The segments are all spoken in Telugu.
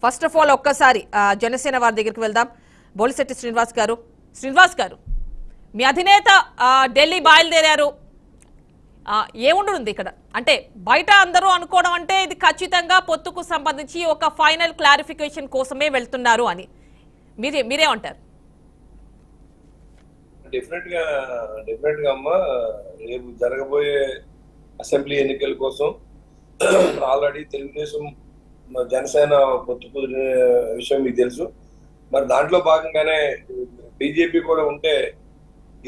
ఫస్ట్ ఆఫ్ ఆల్ ఒక్కసారి జనసేన వారి దగ్గరికి వెళ్దాం. బోలిశెట్టి శ్రీనివాస్ గారు, మీ అధినేత ఢిల్లీ బయలుదేరారు. ఏముంటుంది ఇక్కడ అంటే బయట అందరూ అనుకోవడం అంటే ఇది ఖచ్చితంగా పొత్తుకు సంబంధించి ఒక ఫైనల్ క్లారిఫికేషన్ కోసమే వెళ్తున్నారు అని మీరేమంటారు? డెఫినెట్ గా అమ్మా, రేపు జరగబోయే అసెంబ్లీ ఎన్నికల కోసం ఆల్రెడీ తెలుగుదేశం జనసేన పొత్తు కుదిరిన విషయం మీకు తెలుసు. మరి దాంట్లో భాగంగానే బీజేపీ కూడా ఉంటే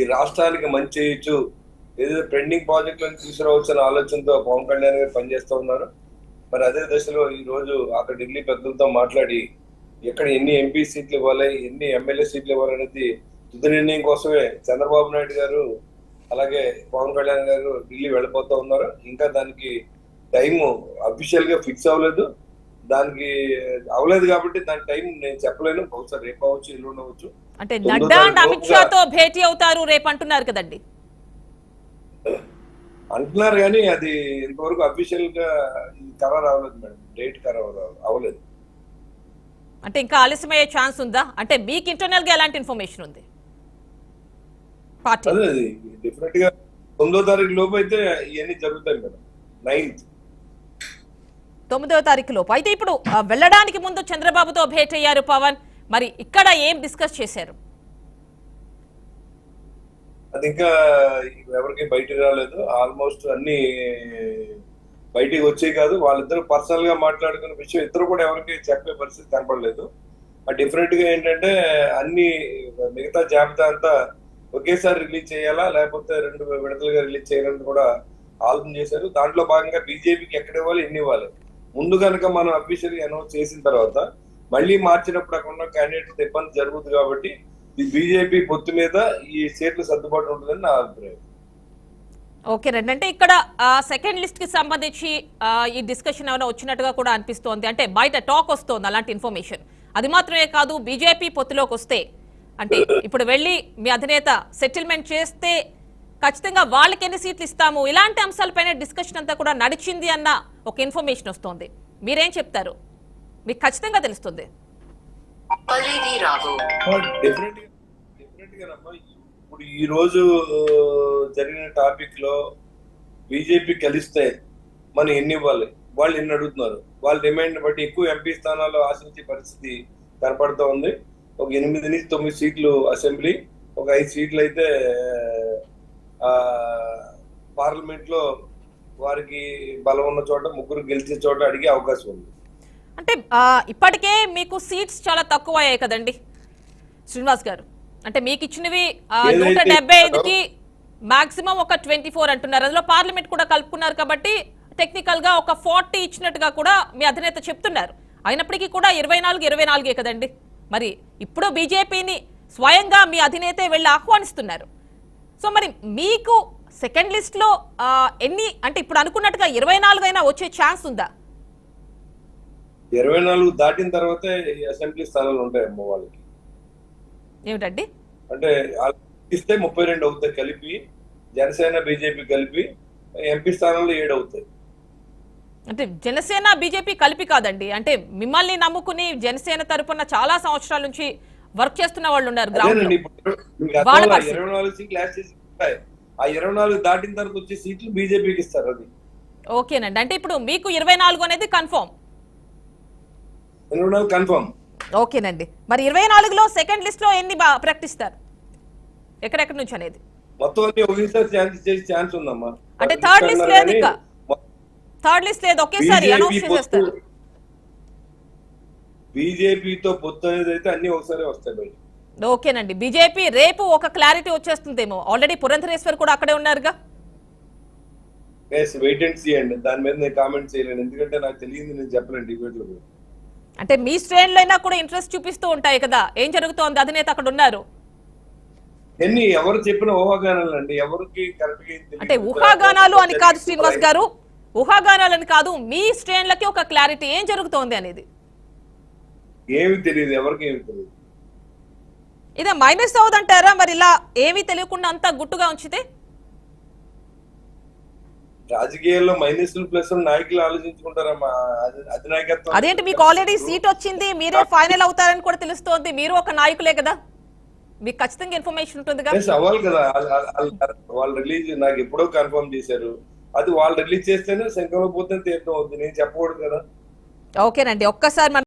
ఈ రాష్ట్రానికి మంచి చేయొచ్చు, ఏదో పెండింగ్ ప్రాజెక్టులను తీసుకురావచ్చని ఆలోచనతో పవన్ కళ్యాణ్ గారు పనిచేస్తూ ఉన్నారు. మరి అదే దశలో ఈ రోజు అక్కడ ఢిల్లీ పెద్దలతో మాట్లాడి ఎక్కడ ఎన్ని ఎంపీ సీట్లు ఇవ్వాలి, ఎన్ని ఎమ్మెల్యే సీట్లు ఇవ్వాలనేది తుది నిర్ణయం కోసమే చంద్రబాబు నాయుడు గారు అలాగే పవన్ కళ్యాణ్ గారు ఢిల్లీ వెళ్ళిపోతూ ఉన్నారు. ఇంకా దానికి టైం అఫీషియల్ గా ఫిక్స్ అవ్వలేదు. దానికి అవలేదు కాబట్టి దాని టైం నేను చెప్పలేను. బహుశా రేపు అవ్వచ్చు, ఎల్లుండి అవ్వచ్చు. అంటే నడ్డా అండ్ అమిత్ షాతో భేటీ అవుతారు రేపు అంటున్నారు కదండి. అంటున్నారు కానీ అది ఇంతవరకు అఫీషియల్ గా ఖరారు అవ్వలేదు మేడం. డేట్ ఖరారు అవ్వలేదు. అంటే ఇంకా ఆలస్యమయ్యే ఛాన్స్ ఉందా? అంటే మీకు ఇంటర్నల్ గా ఎలాంటి ఇన్ఫర్మేషన్ ఉంది? అదే డెఫినెట్ గా 9వ తారీఖు లోపు అయితే ఇవన్నీ జరుగుతాయి మేడం. 9వ తారీఖు లోపు. అయితే ఇప్పుడు వెళ్ళడానికి ముందు చంద్రబాబుతో భేటీ అయ్యారు పవన్. మరి ఇక్కడ ఏం డిస్కస్ చేశారు? అది ఇంకా ఎవరికి బయటకు రాలేదు. ఆల్మోస్ట్ అన్ని బయటికి వచ్చే కాదు, వాళ్ళిద్దరు పర్సనల్ గా మాట్లాడుకున్న విషయం ఇద్దరు కూడా ఎవరికి చెప్పే పరిస్థితి కనపడలేదు. డిఫరెంట్ గా ఏంటంటే అన్ని మిగతా జాబితా అంతా ఒకేసారి రిలీజ్ చేయాలా లేకపోతే 2 విడతలుగా రిలీజ్ చేయాలని కూడా ఆలోచన చేశారు. దాంట్లో భాగంగా బీజేపీకి ఎక్కడ ఇవ్వాలి, ఎన్ని ఇవ్వాలి, ముందు కనుక మనం అఫీషియల్ గా అనౌన్స్ చేసిన తర్వాత మళ్ళీ మార్చినప్పుడు అక్కడ ఉన్న క్యాండిడేట్ ఇబ్బంది జరుగుతుంది. కాబట్టి ఈ బీజేపీ పొత్తు మీద ఈ సీట్లు సర్దుబాటు ఉంటుందని నా అభిప్రాయం. ఓకేనండి. అంటే ఇక్కడ సెకండ్ లిస్ట్ కి సంబంధించి ఈ డిస్కషన్ ఏమైనా వచ్చినట్టుగా కూడా అనిపిస్తోంది. అంటే బయట టాక్ వస్తోంది అలాంటి ఇన్ఫర్మేషన్. అది మాత్రమే కాదు, బీజేపీ పొత్తులోకి వస్తే అంటే ఇప్పుడు వెళ్ళి మీ అధినేత సెటిల్మెంట్ చేస్తే ఖచ్చితంగా వాళ్ళకి ఎన్ని సీట్లు ఇస్తాము, ఇలాంటి అంశాలపైన డిస్కషన్ అంతా కూడా నడిచింది అన్న ఒక ఇన్ఫర్మేషన్ వస్తోంది. మీరేం చెప్తారు? మీకు ఖచ్చితంగా తెలుస్తుంది. ఇప్పుడు ఈ రోజు జరిగిన టాపిక్ లో బీజేపీ కలిస్తే మనం ఎన్ని ఇవ్వాలి, వాళ్ళు ఎన్ని అడుగుతున్నారు, వాళ్ళ డిమాండ్ బట్టి ఎక్కువ ఎంపీ స్థానాలు ఆశించే పరిస్థితి కనపడుతూ ఉంది. ఒక 8 నుంచి 9 సీట్లు అసెంబ్లీ, ఒక 5 సీట్లు అయితే పార్లమెంట్ లో వారికి బలం ఉన్న చోట, ముగ్గురు గెలిచే చోట అడిగే అవకాశం ఉంది. అంటే ఇప్పటికే మీకు సీట్స్ చాలా తక్కువ అయ్యాయి కదండి శ్రీనివాస్ గారు. అంటే మీకు ఇచ్చినవి 175కి మాక్సిమం ఒక 24 అంటున్నారు. అందులో పార్లమెంట్ కూడా కలుపుకున్నారు కాబట్టి టెక్నికల్ గా ఒక 40 ఇచ్చినట్టుగా కూడా మీ అధినేత చెప్తున్నారు. అయినప్పటికీ కూడా 24 కదండి. మరి ఇప్పుడు బీజేపీని స్వయంగా మీ అధినేతే వెళ్ళి ఆహ్వానిస్తున్నారు. సో మరి మీకు సెకండ్ లిస్ట్ లో ఎన్ని, అంటే ఇప్పుడు అనుకున్నట్టుగా 24 అయినా వచ్చే ఛాన్స్ ఉందా? 24 దాటిన తర్వాతే అసెంబ్లీ స్థానాలు ఉంటాయమ్మో వాళ్ళకి. ఏమిటండి అంటే ఇస్తే 32 అవుతాయి కలిపి, జనసేన బీజేపీ కలిపి ఎంపీ స్థానంలో 7 అవుతాయి. అంటే జనసేన బీజేపీ కలిపి కాదండి, అంటే మిమ్మల్ని నమ్ముకుని జనసేన తరపున చాలా సంవత్సరాల నుంచి వర్క్ చేస్తున్న వాళ్ళు ఉన్నారు. 24 సీట్లు ఆ 24 దాటిన తర్వాత వచ్చే సీట్లు బీజేపీకి ఇస్తారు. అది ఓకేనండి. అంటే ఇప్పుడు మీకు 24 అనేది కన్ఫర్మ్. 24 కన్ఫర్మ్. ఓకేనండి. మరి 24లో సెకండ్ లిస్ట్ లో ఎన్ని ప్రకటిస్తారు, ఎక్కడెక్కడి నుంచి అనేది? మొత్తం అన్ని ఒకేసారి ఛాన్స్ ఉందమ్మా. అంటే థర్డ్ లిస్ట్ లేదు, ఇంకా థర్డ్ లిస్ట్ లేదు, ఒకేసారి అనౌన్స్ చేసేస్తారు. బీజేపీతో పొత్తు అనేది అయితే అన్ని ఒకసారి వస్తాయి బయట. ఓకేనండి. బీజేపీ రేపు ఒక క్లారిటీ వచ్చేస్తుందేమో. ఆల్రెడీ పురంధరేశ్వర్ కూడా అక్కడే ఉన్నారుగా. వెయిట్ అండ్ సీ అండి. దాని మీద నేను కామెంట్ చేయలేను, ఎందుకంటే నాకు తెలియదు, నేను చెప్పలేను డిబేట్ లో. అంటే మీ శ్రేణులు అయినా కూడా ఇంట్రెస్ట్ చూపిస్తూ ఉంటాయి కదా, ఏం జరుగుతోంది, అధినేత అక్కడ ఉన్నారు. ఎన్ని ఎవరు చెప్పిన ఊహాగానాలు అండి, ఎవరికి కరెక్ట్ గా అంటే ఊహాగానాలు అని కాదు శ్రీనివాస్ గారు, ఊహాగానాలని కాదు, మీ శ్రేణులకి ఒక క్లారిటీ ఏం జరుగుతోంది అనేది ఏమి తెలియదు, ఎవరికి ఏమి తెలియదు. ఇదే మైనస్ అవుదంటారా మరి ఇలా ఏమీ తెలియకుండా అంతా గుట్టుగా ఉంచితే? రాజకీయాల్లో మైనస్లు ప్లస్ నాయకులు ఆలోచించుకుంటారమ్మా. అధినాయకత్వం అదేంటి మీకు ఆల్రెడీ సీట్ వచ్చింది, మీరే ఫైనల్ అవుతారని కూడా తెలుస్తోంది, మీరు ఒక నాయకులే కదా, మీకు ఖచ్చితంగా ఇన్ఫర్మేషన్ ఉంటుందిగా. Yes, అవ్వాలి కదా. వాళ్ళు రిలీజ్ నాకు ఎప్పుడో కన్ఫర్మ్ చేశారు. అది వాళ్ళు రిలీజ్ చేస్తేనే శంఖంలో పోతే తీర్థం అవుతుంది, నేను చెప్పకూడదు కదా. ఓకేనండి, ఒక్కసారి